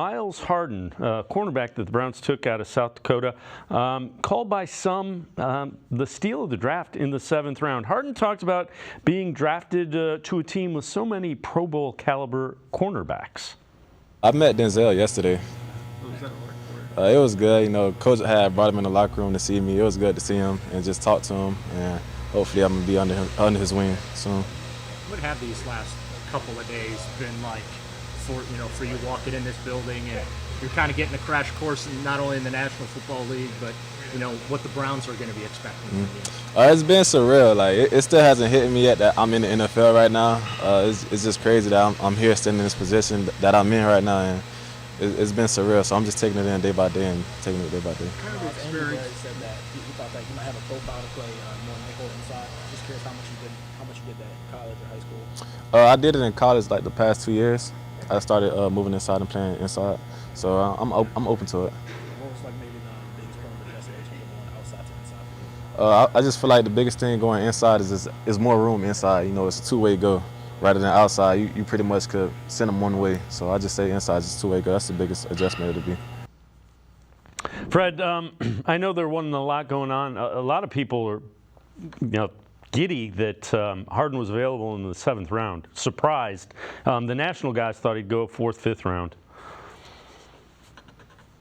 Myles Harden, cornerback that the Browns took out of South Dakota, called by some the steal of the draft in the 7th round. Harden talked about being drafted to a team with so many Pro Bowl caliber cornerbacks. I met Denzel yesterday. What was that like for you? It was good. You know, Coach had brought him in the locker room to see me. It was good to see him and just talk to him. And hopefully, I'm gonna be under his wing soon. What have these last couple of days been like for you walking in this building, and you're kind of getting a crash course not only in the National Football League, but what the Browns are going to be expecting from you? It's been surreal. Like it still hasn't hit me yet that I'm in the NFL right now. It's just crazy that I'm here standing in this position that I'm in right now, and it's been surreal. So I'm just taking it in day by day and taking it day by day. Kind of experience. Said that he thought that he might have a profile to play more nickel inside. Just curious how much you did that in college or high school. I did it in college like the past 2 years. I started moving inside and playing inside, so I'm open to it. What was like maybe the biggest problem with yesterday in terms of going outside to inside? I just feel like the biggest thing going inside is more room inside. You know, it's a two-way go rather than outside. You pretty much could send them one way. So I just say inside is a two-way go. That's the biggest adjustment it'll be. Fred, I know there wasn't a lot going on. A lot of people are, giddy that Harden was available in the 7th round. Surprised. The national guys thought he'd go 4th, 5th round.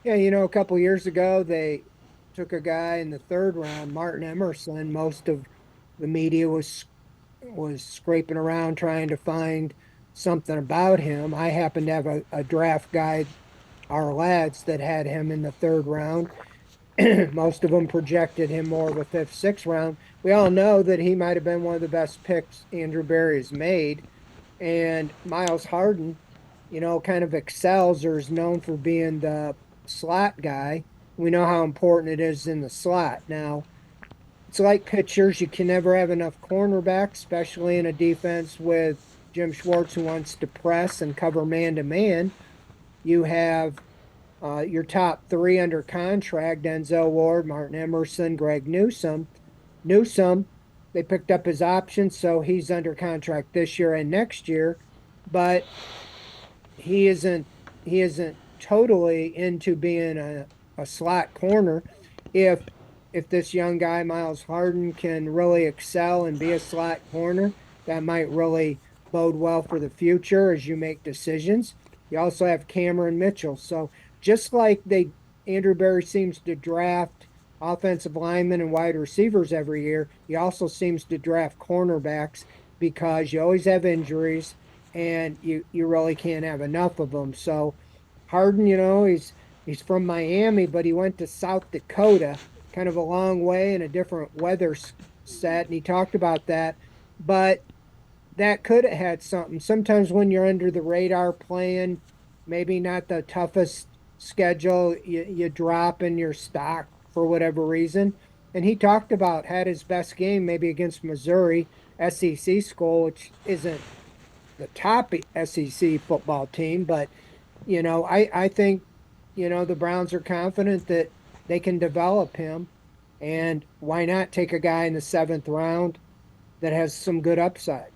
Yeah, a couple years ago they took a guy in the 3rd round, Martin Emerson. Most of the media was scraping around trying to find something about him. I happened to have a draft guide, our lads, that had him in the 3rd round. Most of them projected him more of a 5th, 6th round. We all know that he might have been one of the best picks Andrew Berry has made. And Myles Harden, kind of excels or is known for being the slot guy. We know how important it is in the slot. Now, it's like pitchers. You can never have enough cornerbacks, especially in a defense with Jim Schwartz, who wants to press and cover man-to-man. You have your top 3 under contract: Denzel Ward, Martin Emerson, Greg Newsome. They picked up his option, so he's under contract this year and next year, but he isn't totally into being a slot corner. If this young guy, Myles Harden, can really excel and be a slot corner, that might really bode well for the future as you make decisions. You also have Cameron Mitchell. So just like Andrew Berry seems to draft offensive linemen and wide receivers every year, he also seems to draft cornerbacks because you always have injuries and you really can't have enough of them. So Harden, he's from Miami, but he went to South Dakota, kind of a long way in a different weather set, and he talked about that. But that could have had something. Sometimes when you're under the radar playing, maybe not the toughest schedule, you drop in your stock for whatever reason. And he talked about had his best game maybe against Missouri, SEC school, which isn't the top SEC football team. But, I think, the Browns are confident that they can develop him. And why not take a guy in the 7th round that has some good upside?